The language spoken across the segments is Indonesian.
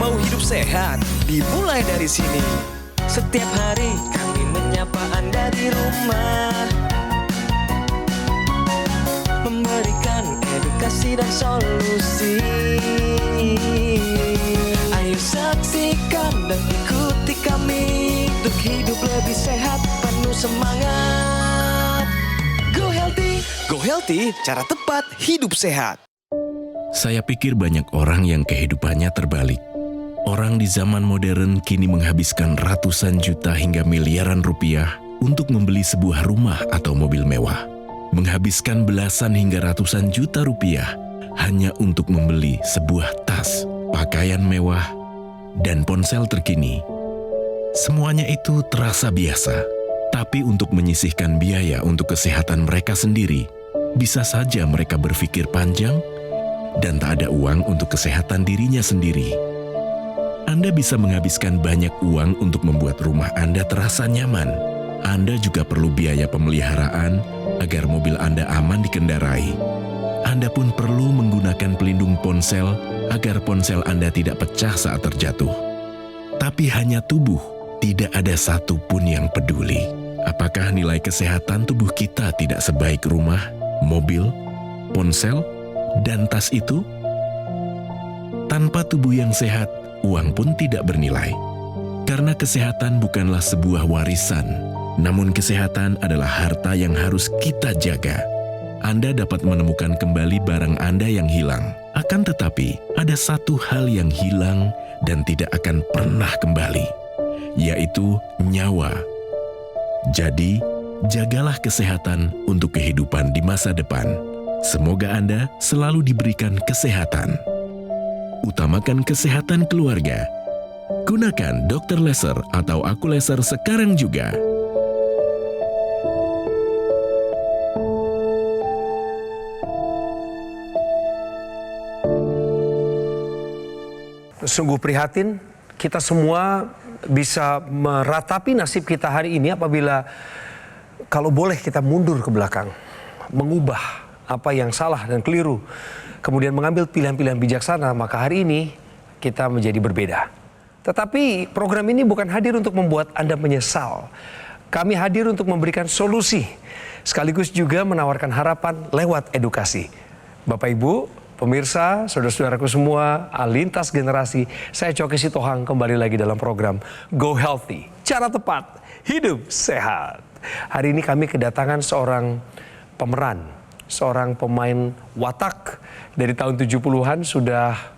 Mau hidup sehat, dimulai dari sini. Setiap hari kami menyapa Anda di rumah, memberikan edukasi dan solusi. Ayo saksikan dan ikuti kami untuk hidup lebih sehat, penuh semangat. Go Healthy, cara tepat hidup sehat. Saya pikir banyak orang yang kehidupannya terbalik. Orang di zaman modern kini menghabiskan ratusan juta hingga miliaran rupiah untuk membeli sebuah rumah atau mobil mewah. Menghabiskan belasan hingga ratusan juta rupiah hanya untuk membeli sebuah tas, pakaian mewah, dan ponsel terkini. Semuanya itu terasa biasa, tapi untuk menyisihkan biaya untuk kesehatan mereka sendiri, bisa saja mereka berpikir panjang dan tak ada uang untuk kesehatan dirinya sendiri. Anda bisa menghabiskan banyak uang untuk membuat rumah Anda terasa nyaman. Anda juga perlu biaya pemeliharaan agar mobil Anda aman dikendarai. Anda pun perlu menggunakan pelindung ponsel agar ponsel Anda tidak pecah saat terjatuh. Tapi hanya tubuh, tidak ada satupun yang peduli. Apakah nilai kesehatan tubuh kita tidak sebaik rumah, mobil, ponsel, dan tas itu? Tanpa tubuh yang sehat, uang pun tidak bernilai. Karena kesehatan bukanlah sebuah warisan, namun kesehatan adalah harta yang harus kita jaga. Anda dapat menemukan kembali barang Anda yang hilang. Akan tetapi, ada satu hal yang hilang dan tidak akan pernah kembali, yaitu nyawa. Jadi, jagalah kesehatan untuk kehidupan di masa depan. Semoga Anda selalu diberikan kesehatan. Utamakan kesehatan keluarga. Gunakan Dr. Laser atau Aku Laser sekarang juga. Sungguh prihatin, kita semua bisa meratapi nasib kita hari ini apabila kalau boleh kita mundur ke belakang, mengubah apa yang salah dan keliru, kemudian mengambil pilihan-pilihan bijaksana, maka hari ini kita menjadi berbeda. Tetapi program ini bukan hadir untuk membuat Anda menyesal. Kami hadir untuk memberikan solusi, sekaligus juga menawarkan harapan lewat edukasi. Bapak Ibu, pemirsa, saudara-saudaraku semua, lintas generasi, saya Coki Sitohang kembali lagi dalam program Go Healthy, cara tepat hidup sehat. Hari ini kami kedatangan seorang pemeran, seorang pemain watak dari tahun 70-an sudah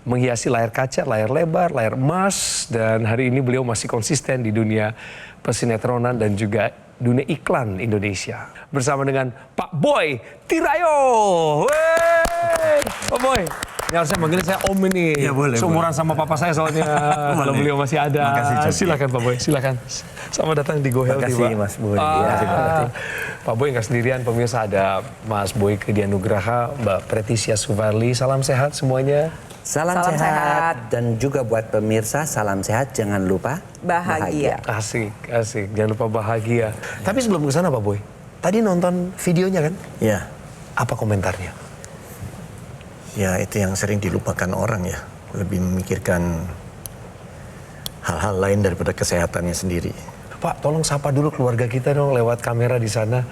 menghiasi layar kaca, layar lebar, layar emas, dan hari ini beliau masih konsisten di dunia persinetronan dan juga dunia iklan Indonesia. Bersama dengan Pak Boy Tirayo. Wey! Pak Boy, ini harusnya manggil saya Om ini. Ya, boleh, seumuran boleh. sama papa saya soalnya. Kalau beliau masih ada. Makasih, silakan Pak Boy, silakan. Selamat datang di Go Healthy, Makasih, Pak. Mas Boy. Makasih, Pak Boy. Pak Boy nggak sendirian, pemirsa, ada Mas Boy Kridianugraha, Mbak Pretisia Suvarli. Salam sehat semuanya. Salam sehat. Dan juga buat pemirsa, salam sehat. Jangan lupa Bahagia. Asik, asik. Jangan lupa bahagia. Tapi sebelum ke sana Pak Boy, tadi nonton videonya kan? Ya, Apa komentarnya? ya itu yang sering dilupakan orang ya. Lebih memikirkan hal-hal lain daripada kesehatannya sendiri. Pak, tolong sapa dulu keluarga kita dong lewat kamera di sana.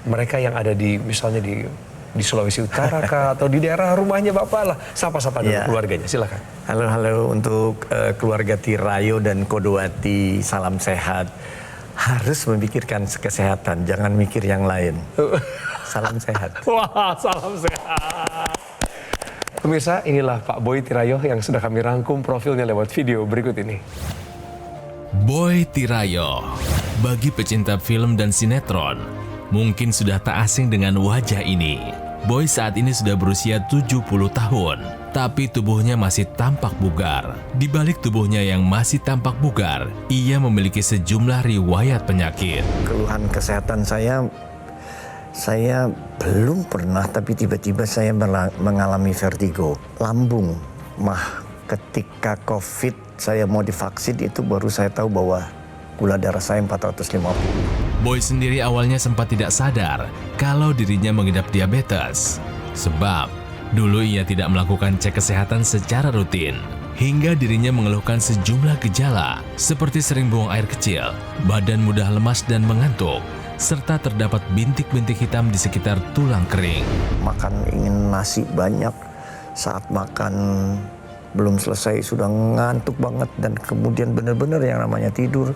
Mereka yang ada di misalnya di Sulawesi Utara kah, atau di daerah rumahnya Bapak lah. Sapa-sapa dulu Ya. keluarganya, silakan. Halo untuk keluarga Tirayo dan Kodowati, salam sehat. Harus memikirkan kesehatan, jangan mikir yang lain. Salam sehat. Wah, salam sehat. Pemirsa, inilah Pak Boy Tirayo yang sudah kami rangkum profilnya lewat video berikut ini. Boy Tirayo, bagi pecinta film dan sinetron, mungkin sudah tak asing dengan wajah ini. Boy saat ini sudah berusia 70 tahun, tapi tubuhnya masih tampak bugar. Di balik tubuhnya yang masih tampak bugar, ia memiliki sejumlah riwayat penyakit. Keluhan kesehatan saya belum pernah, tapi tiba-tiba saya mengalami vertigo. Lambung, ketika COVID saya mau divaksin itu baru saya tahu bahwa gula darah saya 450. Boy sendiri awalnya sempat tidak sadar kalau dirinya mengidap diabetes. Sebab dulu ia tidak melakukan cek kesehatan secara rutin. hingga dirinya mengeluhkan sejumlah gejala seperti sering buang air kecil, badan mudah lemas dan mengantuk, serta terdapat bintik-bintik hitam di sekitar tulang kering. Makan ingin nasi banyak, saat makan belum selesai sudah ngantuk banget, dan kemudian benar-benar yang namanya tidur,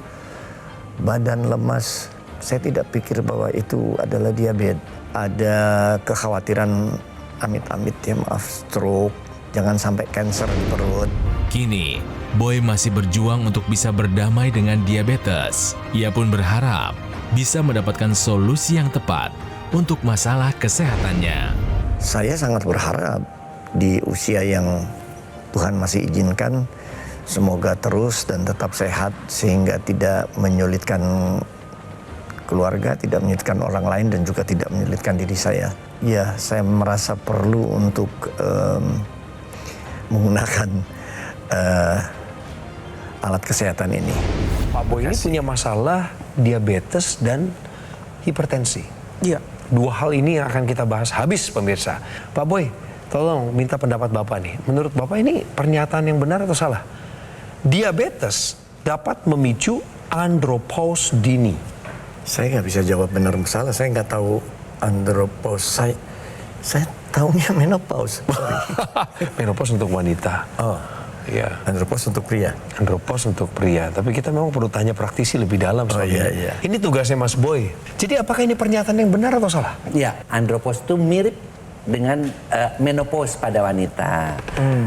badan lemas. Saya tidak pikir bahwa itu adalah diabetes. Ada kekhawatiran amit-amit ya, maaf, stroke, jangan sampai kanker di perut. Kini, Boy masih berjuang untuk bisa berdamai dengan diabetes. Ia pun berharap bisa mendapatkan solusi yang tepat untuk masalah kesehatannya. Saya sangat berharap di usia yang Tuhan masih izinkan, semoga terus dan tetap sehat sehingga tidak menyulitkan keluarga, tidak menyulitkan orang lain, dan juga tidak menyulitkan diri saya. Ya, saya merasa perlu untuk menggunakan alat kesehatan ini. Pak Boy ini punya masalah diabetes dan hipertensi. Iya. Dua hal ini yang akan kita bahas habis pemirsa. Pak Boy, tolong minta pendapat Bapak nih. Menurut Bapak ini pernyataan yang benar atau salah? Diabetes dapat memicu andropause dini. Saya nggak bisa jawab benar salah. Saya nggak tahu andropause. Saya tahunya menopause. Menopause untuk wanita. Oh, Iya. andropause untuk pria. Andropause untuk pria. Tapi kita memang perlu tanya praktisi lebih dalam soal iya, ini. iya. Ini tugasnya Mas Boy. Jadi apakah ini pernyataan yang benar atau salah? Ya, andropause itu mirip dengan menopause pada wanita.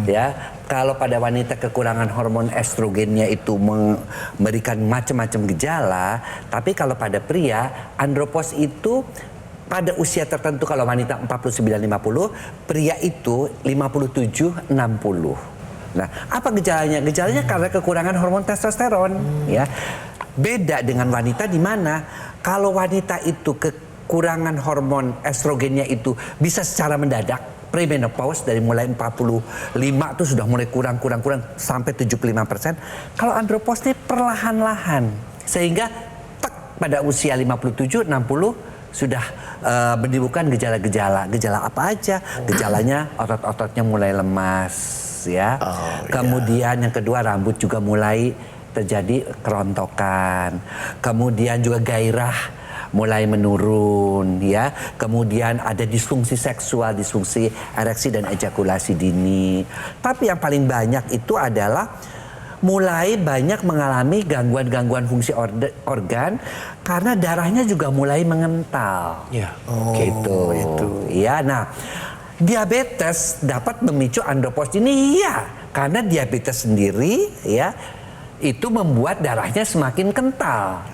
Ya, kalau pada wanita kekurangan hormon estrogennya itu memberikan macam-macam gejala, tapi kalau pada pria andropause itu pada usia tertentu, kalau wanita 49-50, pria itu 57-60. Nah, apa gejalanya? Gejalanya karena kekurangan hormon testosteron, ya. Beda dengan wanita di mana kalau wanita itu kekurangan hormon estrogennya itu bisa secara mendadak, premenopause dari mulai 45 itu sudah mulai kurang sampai 75%. Kalau andropause ini perlahan-lahan, sehingga pada usia 57-60 sudah menimbulkan gejala-gejala. Gejala apa aja? Gejalanya otot-ototnya mulai lemas, ya. Kemudian yang kedua, rambut juga mulai terjadi kerontokan. Kemudian juga gairah mulai menurun, ya. Kemudian ada disfungsi seksual, disfungsi ereksi dan ejakulasi dini. Tapi yang paling banyak itu adalah mulai banyak mengalami gangguan-gangguan fungsi organ karena darahnya juga mulai mengental. Ya. Gitu. itu. Ya, nah, diabetes dapat memicu andropause ini, iya, karena diabetes sendiri, ya, itu membuat darahnya semakin kental.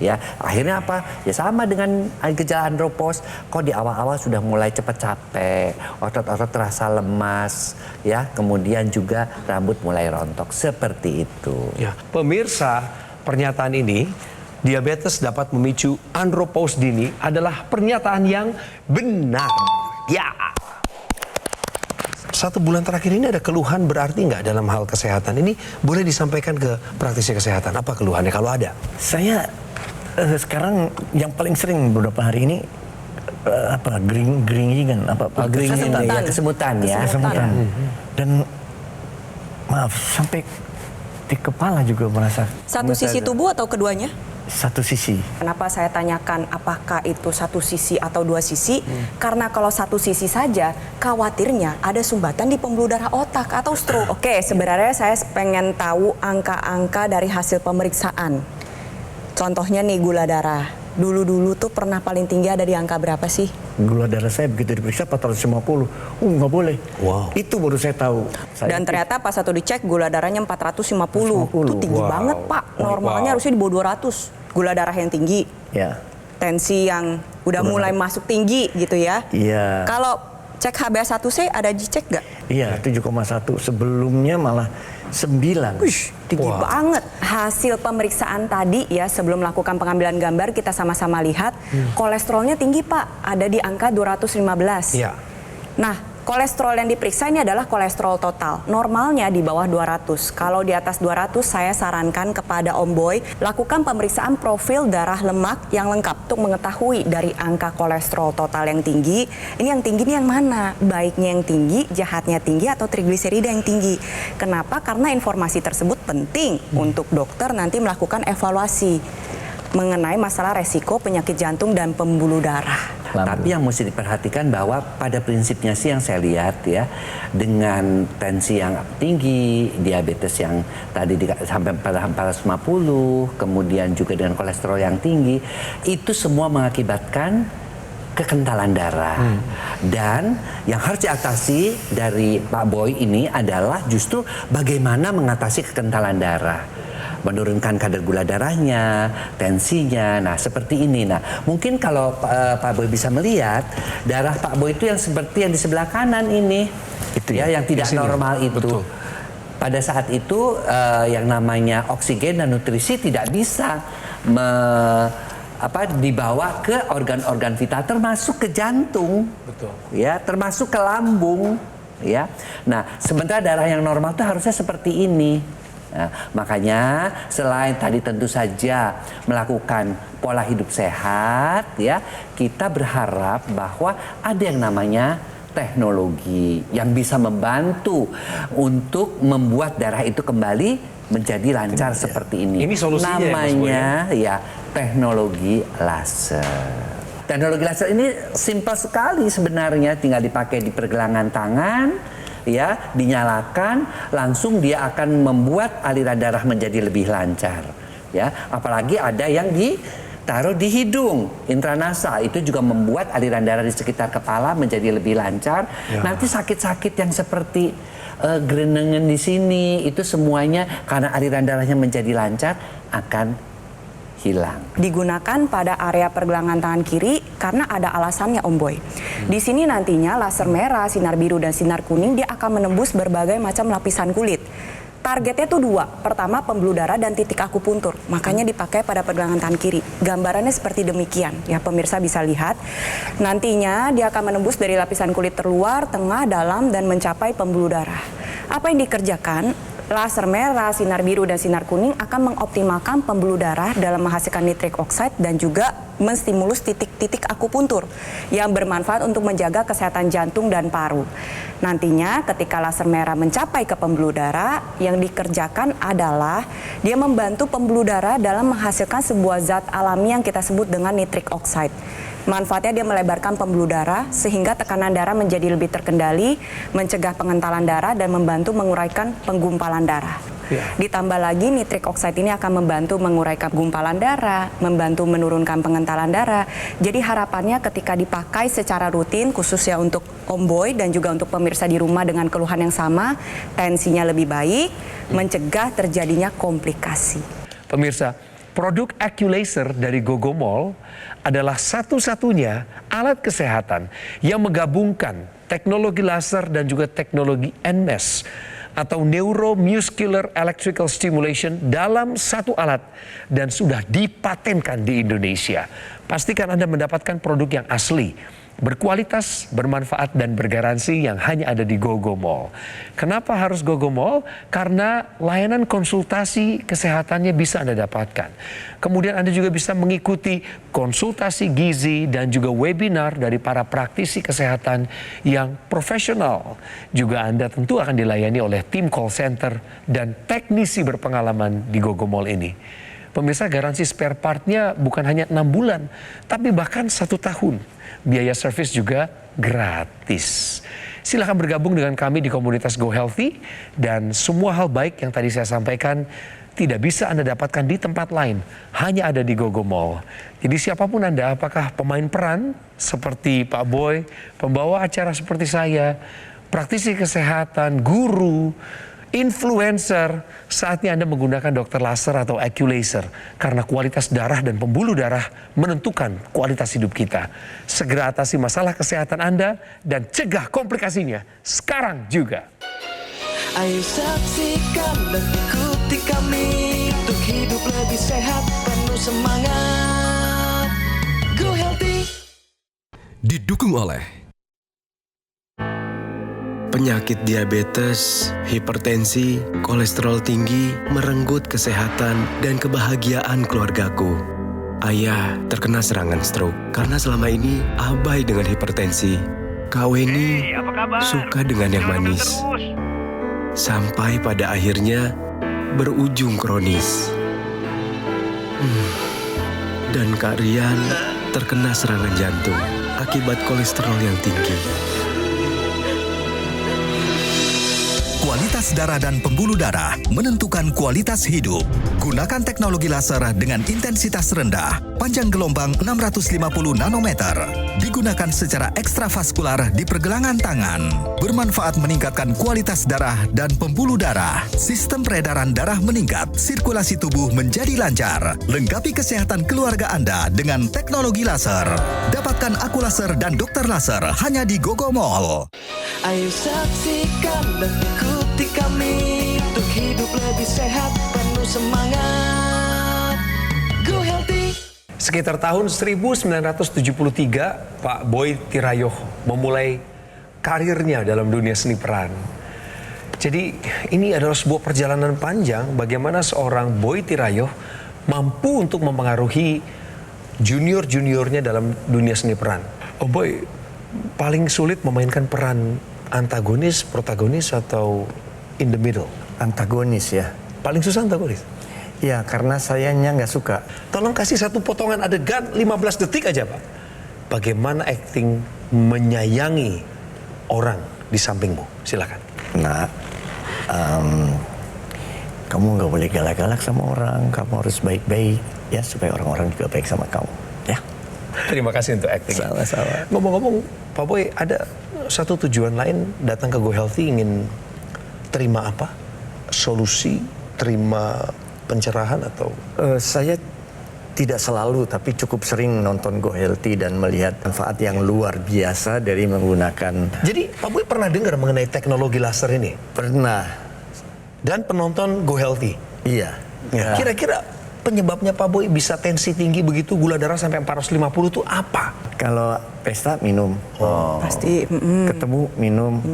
Ya, akhirnya apa? Ya sama dengan gejala andropause. Kok di awal-awal sudah mulai cepat capek, otot-otot terasa lemas, ya. Kemudian juga rambut mulai rontok, seperti itu. Ya, pemirsa, pernyataan ini diabetes dapat memicu andropause dini adalah pernyataan yang benar. Ya. 1 bulan terakhir ini ada keluhan berarti nggak dalam hal kesehatan? Ini boleh disampaikan ke praktisi kesehatan. Apa keluhannya kalau ada? Saya sekarang yang paling sering beberapa hari ini geringingan, Kesemutan ya. kesemutan. Dan maaf, sampai di kepala juga merasa. Satu sisi tubuh atau keduanya? Satu sisi. Kenapa saya tanyakan apakah itu satu sisi atau dua sisi? Karena kalau satu sisi saja, khawatirnya ada sumbatan di pembuluh darah otak atau stroke. Oke, sebenarnya saya pengen tahu angka-angka dari hasil pemeriksaan. Contohnya nih gula darah. Dulu-dulu tuh pernah paling tinggi ada di angka berapa sih? Gula darah saya begitu diperiksa 450. Nggak boleh. Wow. Itu baru saya tahu. Dan ternyata pas satu dicek gula darahnya 450. Itu tinggi Wow. banget, Pak. Normalnya harusnya di bawah 200. Gula darah yang tinggi. Ya. Tensi yang udah mulai masuk tinggi gitu ya. Iya. Kalau cek HbA1c ada dicek nggak? Iya, 7,1. Sebelumnya malah 9. Tinggi banget. Hasil pemeriksaan tadi ya sebelum melakukan pengambilan gambar kita sama-sama lihat kolesterolnya tinggi Pak, ada di angka 215. Iya. Nah, Kolesterol yang diperiksa ini adalah kolesterol total. Normalnya di bawah 200. Kalau di atas 200 saya sarankan kepada Om Boy lakukan pemeriksaan profil darah lemak yang lengkap untuk mengetahui dari angka kolesterol total yang tinggi. Ini yang tinggi ini yang mana? Baiknya yang tinggi, jahatnya tinggi atau trigliserida yang tinggi. Kenapa? Karena informasi tersebut penting untuk dokter nanti melakukan evaluasi mengenai masalah resiko penyakit jantung dan pembuluh darah. Tapi yang mesti diperhatikan bahwa pada prinsipnya sih yang saya lihat ya, dengan tensi yang tinggi, diabetes yang tadi sampai 450, kemudian juga dengan kolesterol yang tinggi, itu semua mengakibatkan kekentalan darah. Dan yang harus diatasi dari Pak Boy ini adalah justru bagaimana mengatasi kekentalan darah. Menurunkan kadar gula darahnya, tensinya, nah seperti ini. Nah mungkin kalau Pak Boy bisa melihat darah Pak Boy itu yang seperti yang di sebelah kanan ini, Itu ya, yang tidak di sini. normal itu. Betul. Pada saat itu yang namanya oksigen dan nutrisi tidak bisa dibawa ke organ-organ vital, termasuk ke jantung, Betul. ya, termasuk ke lambung, ya. Nah sementara darah yang normal itu harusnya seperti ini. Nah, makanya selain tadi tentu saja melakukan pola hidup sehat, ya, kita berharap bahwa ada yang namanya teknologi yang bisa membantu untuk membuat darah itu kembali menjadi lancar seperti ini. Ini solusinya ya, Mas Boy, namanya ya teknologi laser. Teknologi laser ini simpel sekali sebenarnya, tinggal dipakai di pergelangan tangan, ya, dinyalakan, langsung dia akan membuat aliran darah menjadi lebih lancar, ya. Apalagi ada yang ditaruh di hidung intranasal, itu juga membuat aliran darah di sekitar kepala menjadi lebih lancar. Ya. Nanti sakit-sakit yang seperti gerenengan di sini itu semuanya karena aliran darahnya menjadi lancar akan hilang. Digunakan pada area pergelangan tangan kiri karena ada alasannya Om Boy. Di sini nantinya laser merah, sinar biru, dan sinar kuning dia akan menembus berbagai macam lapisan kulit. Targetnya tuh 2. Pertama pembuluh darah dan titik akupuntur. Makanya dipakai pada pergelangan tangan kiri. Gambarannya seperti demikian. Ya pemirsa bisa lihat. Nantinya dia akan menembus dari lapisan kulit terluar, tengah, dalam, dan mencapai pembuluh darah. Apa yang dikerjakan? Laser merah, sinar biru, dan sinar kuning akan mengoptimalkan pembuluh darah dalam menghasilkan nitrik oxide dan juga menstimulus titik-titik akupuntur yang bermanfaat untuk menjaga kesehatan jantung dan paru. Nantinya ketika laser merah mencapai ke pembuluh darah, yang dikerjakan adalah dia membantu pembuluh darah dalam menghasilkan sebuah zat alami yang kita sebut dengan nitrik oxide. Manfaatnya dia melebarkan pembuluh darah sehingga tekanan darah menjadi lebih terkendali, mencegah pengentalan darah dan membantu menguraikan penggumpalan darah. Ya. Ditambah lagi nitrik oxide ini akan membantu menguraikan gumpalan darah, membantu menurunkan pengentalan darah. Jadi harapannya ketika dipakai secara rutin khususnya untuk Om Boy dan juga untuk pemirsa di rumah dengan keluhan yang sama, tensinya lebih baik, mencegah terjadinya komplikasi. Pemirsa, produk Aculaser dari Gogomol adalah satu-satunya alat kesehatan yang menggabungkan teknologi laser dan juga teknologi NMES atau Neuromuscular Electrical Stimulation dalam satu alat dan sudah dipatenkan di Indonesia. Pastikan Anda mendapatkan produk yang asli, berkualitas, bermanfaat, dan bergaransi yang hanya ada di Gogomol. Kenapa harus Gogomol? Karena layanan konsultasi kesehatannya bisa Anda dapatkan. Kemudian Anda juga bisa mengikuti konsultasi gizi dan juga webinar dari para praktisi kesehatan yang profesional. Juga Anda tentu akan dilayani oleh tim call center dan teknisi berpengalaman di Gogomol ini. Pemirsa, garansi spare partnya bukan hanya 6 bulan, tapi bahkan 1 tahun. Biaya servis juga gratis. Silahkan bergabung dengan kami di komunitas Go Healthy dan semua hal baik yang tadi saya sampaikan tidak bisa Anda dapatkan di tempat lain, hanya ada di Gogomol. Jadi siapapun Anda, apakah pemain peran seperti Pak Boy, pembawa acara seperti saya, praktisi kesehatan, guru, influencer, saatnya Anda menggunakan dokter laser atau Aculaser karena kualitas darah dan pembuluh darah menentukan kualitas hidup kita. Segera atasi masalah kesehatan Anda dan cegah komplikasinya sekarang juga. Ayo saksikan dan ikuti kami untuk hidup lebih sehat, penuh semangat. Go Healthy. Didukung oleh Penyakit diabetes, hipertensi, kolesterol tinggi merenggut kesehatan dan kebahagiaan keluargaku. Ayah terkena serangan stroke karena selama ini abai dengan hipertensi. Kak Weni suka dengan yang manis. Sampai pada akhirnya berujung kronis. Dan Kak Rian terkena serangan jantung akibat kolesterol yang tinggi. Kualitas darah dan pembuluh darah menentukan kualitas hidup. Gunakan teknologi laser dengan intensitas rendah, panjang gelombang 650 nanometer. Digunakan secara ekstravaskular di pergelangan tangan. Bermanfaat meningkatkan kualitas darah dan pembuluh darah. Sistem peredaran darah meningkat, sirkulasi tubuh menjadi lancar. Lengkapi kesehatan keluarga Anda dengan teknologi laser. Dapatkan aku laser dan dokter laser hanya di Gogo Mall. Ayo saksikan dan ikuti kami untuk hidup lebih sehat, penuh semangat. Go Healthy. Sekitar tahun 1973, Pak Boy Tirayoh memulai karirnya dalam dunia seni peran. Jadi ini adalah sebuah perjalanan panjang bagaimana seorang Boy Tirayoh mampu untuk mempengaruhi junior-juniornya dalam dunia seni peran. Oh Boy, paling sulit memainkan peran antagonis, protagonis, atau in the middle? Antagonis ya. Paling susah antagonis? Ya, karena sayanya nggak suka. Tolong kasih satu potongan adegan 15 detik aja Pak. Bagaimana acting menyayangi orang di sampingmu? Silakan. Nah, kamu nggak boleh galak-galak sama orang. Kamu harus baik-baik ya, supaya orang-orang juga baik sama kamu. Ya. Terima kasih untuk acting. Sama-sama. Ngomong-ngomong, Pak Boy, ada satu tujuan lain datang ke Go Healthy, ingin terima apa? Solusi, terima pencerahan atau? Saya tidak selalu, tapi cukup sering nonton Go Healthy dan melihat manfaat yang luar biasa dari menggunakan. Jadi Pak Boy pernah dengar mengenai teknologi laser ini? Pernah. Dan penonton Go Healthy? Iya. Ya. Kira-kira penyebabnya Pak Boy bisa tensi tinggi begitu, gula darah sampai 450 itu apa? Kalau pesta minum. Pasti. Ketemu minum.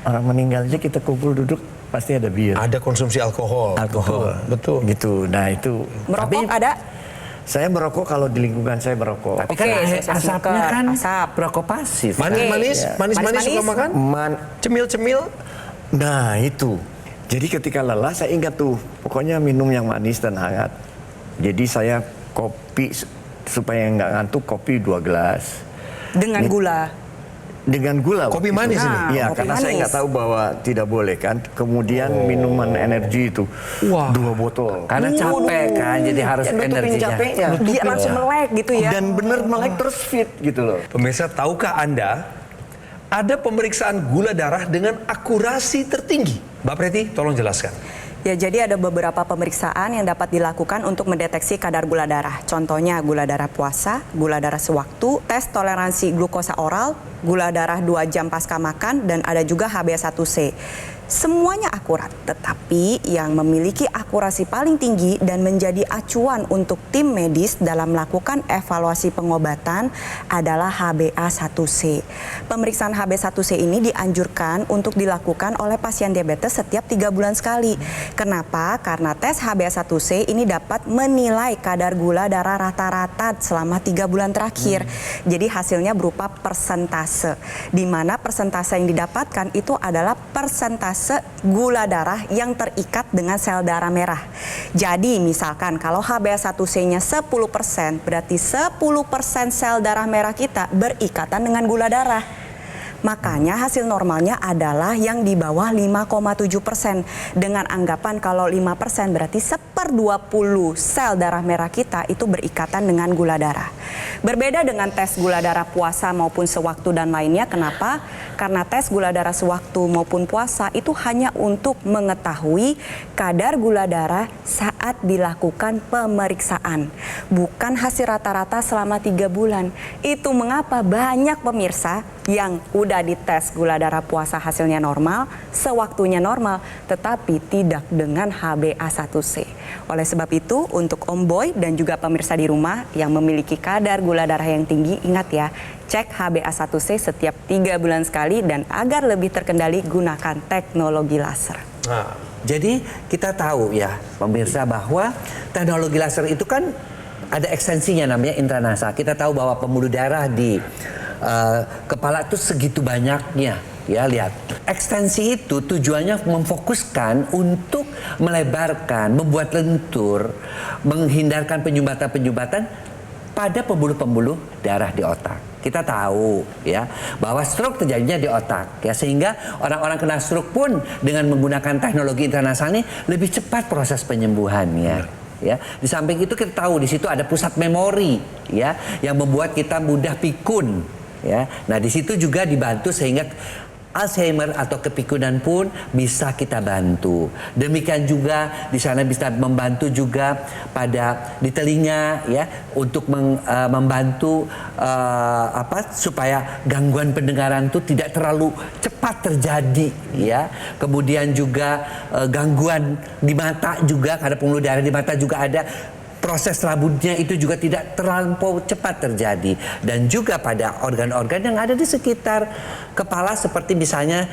Orang meninggal aja kita kumpul duduk pasti ada bir. Ada konsumsi alkohol. Betul. Gitu. Nah itu. Merokok ada? Saya merokok kalau di lingkungan saya merokok. Tapi kan asapnya kan asap. rokok pasif. Manis-manis, Ya. manis-manis suka makan? Cemil-cemil? Nah itu. Jadi ketika lelah saya ingat tuh, pokoknya minum yang manis dan hangat. Jadi saya kopi, supaya nggak ngantuk, kopi 2 gelas. Dengan gula? Dengan gula. Kopi waktu manis itu. ini? Iya, kopi karena saya manis. nggak tahu bahwa tidak boleh kan. Kemudian minuman energi itu 2 botol. Karena capek kan, jadi harus Nutupin energinya. capeknya. Dia langsung melek gitu ya? Dan bener melek terus fit gitu loh. Pemirsa, tahukah Anda ada pemeriksaan gula darah dengan akurasi tertinggi? Mbak Preti, tolong jelaskan. Ya, jadi ada beberapa pemeriksaan yang dapat dilakukan untuk mendeteksi kadar gula darah. Contohnya gula darah puasa, gula darah sewaktu, tes toleransi glukosa oral, gula darah 2 jam pasca makan, dan ada juga HbA1c. Semuanya akurat, tetapi yang memiliki akurasi paling tinggi dan menjadi acuan untuk tim medis dalam melakukan evaluasi pengobatan adalah HbA1c. Pemeriksaan HbA1c ini dianjurkan untuk dilakukan oleh pasien diabetes setiap 3 bulan sekali. Kenapa? Karena tes HbA1c ini dapat menilai kadar gula darah rata-rata selama 3 bulan terakhir. Jadi hasilnya berupa persentase, di mana persentase yang didapatkan itu adalah persentase gula darah yang terikat dengan sel darah merah. Jadi misalkan kalau HbA1c-nya 10%, berarti 10% sel darah merah kita berikatan dengan gula darah. Makanya hasil normalnya adalah yang di bawah 5,7%. Dengan anggapan kalau 5% berarti 1/20 sel darah merah kita itu berikatan dengan gula darah. Berbeda dengan tes gula darah puasa maupun sewaktu dan lainnya. Kenapa? Karena tes gula darah sewaktu maupun puasa itu hanya untuk mengetahui kadar gula darah saat saat dilakukan pemeriksaan, bukan hasil rata-rata selama 3 bulan. Itu mengapa banyak pemirsa yang udah dites gula darah puasa hasilnya normal, sewaktunya normal, tetapi tidak dengan HbA1c. Oleh sebab itu, untuk Om Boy dan juga pemirsa di rumah yang memiliki kadar gula darah yang tinggi, ingat ya, cek HbA1c setiap 3 bulan sekali, dan agar lebih terkendali gunakan teknologi laser. Jadi kita tahu ya pemirsa bahwa teknologi laser itu kan ada ekstensinya namanya intranasa. Kita tahu bahwa pembuluh darah di kepala itu segitu banyaknya. Ya, lihat. Ekstensi itu tujuannya memfokuskan untuk melebarkan, membuat lentur, menghindarkan penyumbatan-penyumbatan pada pembuluh-pembuluh darah di otak. Kita tahu ya bahwa stroke terjadinya di otak ya, sehingga orang-orang kena stroke pun dengan menggunakan teknologi intranasal ini lebih cepat proses penyembuhannya. Ya, di samping itu kita tahu di situ ada pusat memori ya yang membuat kita mudah pikun ya. Nah, di situ juga dibantu sehingga Alzheimer atau kepikunan pun bisa kita bantu. Demikian juga di sana bisa membantu juga pada di telinga ya untuk membantu supaya gangguan pendengaran itu tidak terlalu cepat terjadi ya. Kemudian juga gangguan di mata juga, karena pembuluh darah di mata juga ada. Proses rambutnya itu juga tidak terlampau cepat terjadi, dan juga pada organ-organ yang ada di sekitar kepala seperti misalnya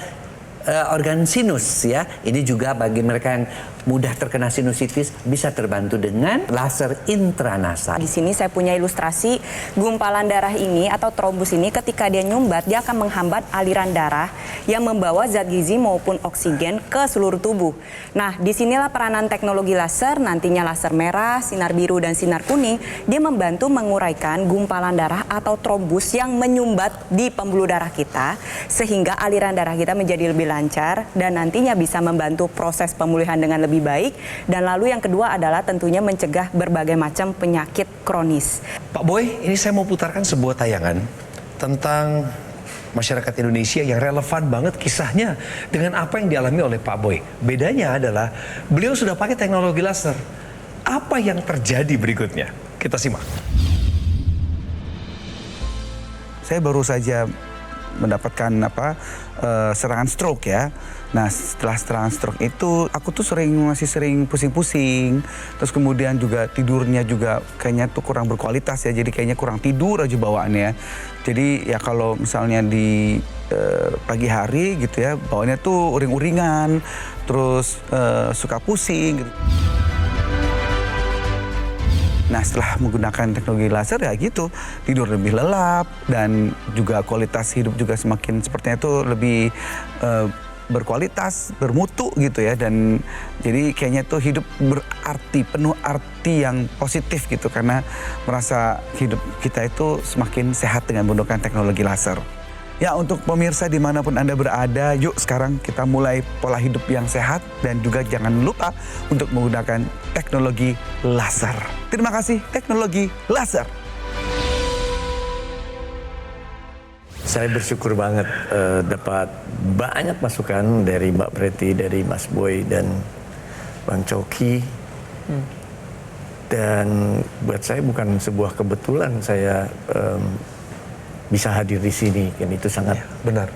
organ sinus ya. Ini juga bagi mereka yang mudah terkena sinusitis bisa terbantu dengan laser intranasa. Di sini saya punya ilustrasi gumpalan darah ini atau trombus ini, ketika dia nyumbat dia akan menghambat aliran darah yang membawa zat gizi maupun oksigen ke seluruh tubuh. Nah, disinilah peranan teknologi laser, nantinya laser merah, sinar biru, dan sinar kuning. Dia membantu menguraikan gumpalan darah atau trombus yang menyumbat di pembuluh darah kita, sehingga aliran darah kita menjadi lebih lancar dan nantinya bisa membantu proses pemulihan dengan lebih baik. Dan lalu yang kedua adalah tentunya mencegah berbagai macam penyakit kronis. Pak Boy, ini saya mau putarkan sebuah tayangan tentang masyarakat Indonesia yang relevan banget kisahnya dengan apa yang dialami oleh Pak Boy. Bedanya adalah beliau sudah pakai teknologi laser. Apa yang terjadi berikutnya? Kita simak. Saya baru saja mendapatkan serangan stroke ya. Nah, setelah serangan stroke itu aku tuh masih sering pusing-pusing. Terus kemudian juga tidurnya juga kayaknya tuh kurang berkualitas ya. Jadi kayaknya kurang tidur aja bawaannya. Jadi ya kalau misalnya di pagi hari gitu ya, bawaannya tuh uring-uringan, terus suka pusing gitu. Nah, setelah menggunakan teknologi laser ya gitu, tidur lebih lelap dan juga kualitas hidup juga semakin sepertinya itu lebih berkualitas, bermutu gitu ya. Dan jadi kayaknya tuh hidup berarti, penuh arti yang positif gitu, karena merasa hidup kita itu semakin sehat dengan menggunakan teknologi laser. Ya, untuk pemirsa dimanapun Anda berada, yuk sekarang kita mulai pola hidup yang sehat dan juga jangan lupa untuk menggunakan teknologi laser. Terima kasih teknologi laser. Saya bersyukur banget dapat banyak masukan dari Mbak Preti, dari Mas Boy dan Bang Coki. Dan buat saya bukan sebuah kebetulan saya bisa hadir di sini, kan itu sangat benar,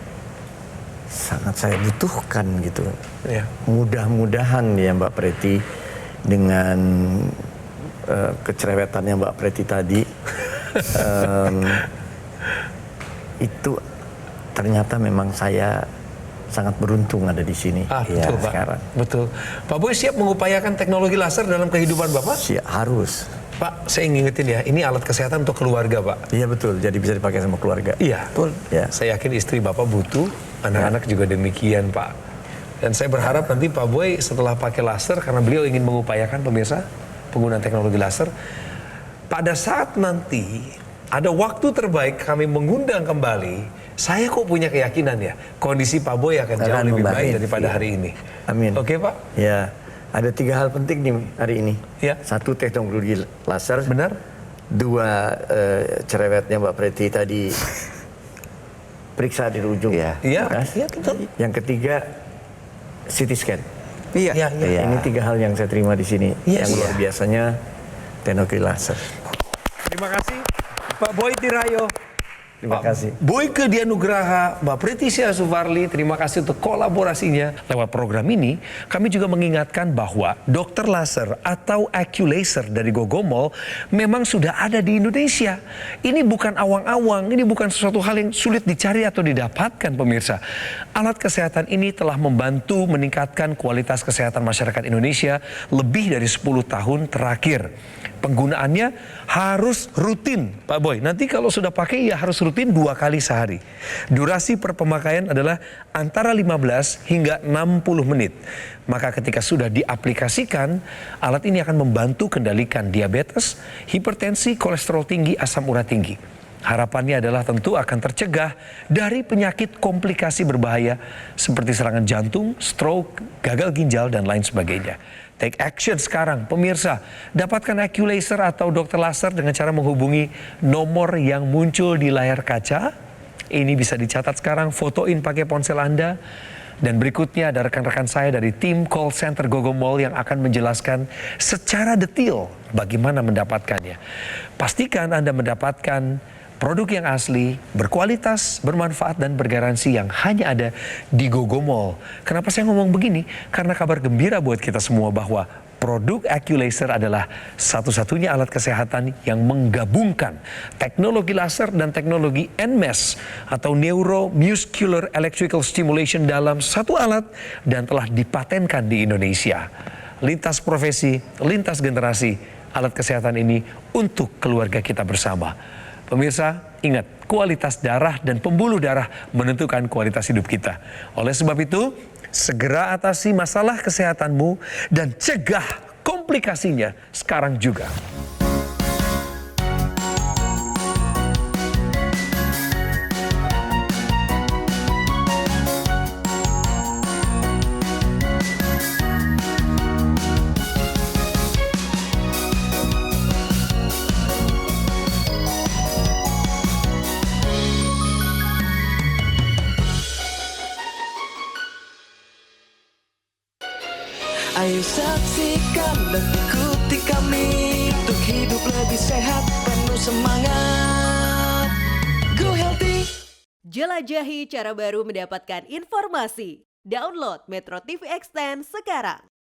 sangat saya butuhkan gitu. Ya. Mudah-mudahan ya Mbak Preti dengan kecerewetannya Mbak Preti tadi itu ternyata memang saya sangat beruntung ada di sini betul, Pak. sekarang. Betul. Pak Boy siap mengupayakan teknologi laser dalam kehidupan Bapak? Siap, harus. Pak, saya ngingetin ya, ini alat kesehatan untuk keluarga, Pak. Iya betul, jadi bisa dipakai sama keluarga. Iya, betul. Ya. Saya yakin istri Bapak butuh, anak-anak juga demikian, Pak. Dan saya berharap nanti Pak Boy setelah pakai laser, karena beliau ingin mengupayakan pemirsa penggunaan teknologi laser, pada saat nanti ada waktu terbaik kami mengundang kembali, saya kok punya keyakinan ya, kondisi Pak Boy akan jauh lebih baik daripada hari ini. Amin. Oke, Pak? Ya. Ada 3 hal penting nih hari ini. Ya. 1, teknologi laser. Benar. 2, cerewetnya Mbak Preti tadi periksa di ujung. Iya. Betul. Yang ketiga, CT scan. Iya. Ini 3 hal yang saya terima di sini. Yes. Yang luar biasanya teknologi laser. Terima kasih Pak Boy Tirayo. Terima kasih. Boyke Dianugraha, Mbak Pritisya Sufarli, terima kasih untuk kolaborasinya. Lewat program ini, kami juga mengingatkan bahwa dokter laser atau Aculaser dari Gogomol memang sudah ada di Indonesia. Ini bukan awang-awang, ini bukan sesuatu hal yang sulit dicari atau didapatkan pemirsa. Alat kesehatan ini telah membantu meningkatkan kualitas kesehatan masyarakat Indonesia lebih dari 10 tahun terakhir. Penggunaannya harus rutin, Pak Boy. Nanti kalau sudah pakai ya harus rutin 2 kali sehari. Durasi per pemakaian adalah antara 15 hingga 60 menit. Maka ketika sudah diaplikasikan, alat ini akan membantu kendalikan diabetes, hipertensi, kolesterol tinggi, asam urat tinggi. Harapannya adalah tentu akan tercegah dari penyakit komplikasi berbahaya seperti serangan jantung, stroke, gagal ginjal, dan lain sebagainya. Take action sekarang, pemirsa. Dapatkan Aculaser atau dokter laser dengan cara menghubungi nomor yang muncul di layar kaca. Ini bisa dicatat sekarang, fotoin pakai ponsel Anda. Dan berikutnya ada rekan-rekan saya dari tim call center Gogomol yang akan menjelaskan secara detail bagaimana mendapatkannya. Pastikan Anda mendapatkan produk yang asli, berkualitas, bermanfaat, dan bergaransi yang hanya ada di Gogomol. Kenapa saya ngomong begini? Karena kabar gembira buat kita semua bahwa produk Aculaser adalah satu-satunya alat kesehatan yang menggabungkan teknologi laser dan teknologi NMES atau Neuromuscular Electrical Stimulation dalam satu alat dan telah dipatenkan di Indonesia. Lintas profesi, lintas generasi, alat kesehatan ini untuk keluarga kita bersama. Pemirsa, ingat, kualitas darah dan pembuluh darah menentukan kualitas hidup kita. Oleh sebab itu, segera atasi masalah kesehatanmu dan cegah komplikasinya sekarang juga. Ayo saksikan dan ikuti kami untuk hidup lebih sehat, penuh semangat. Go Healthy. Jelajahi cara baru mendapatkan informasi. Download Metro TV Extend sekarang.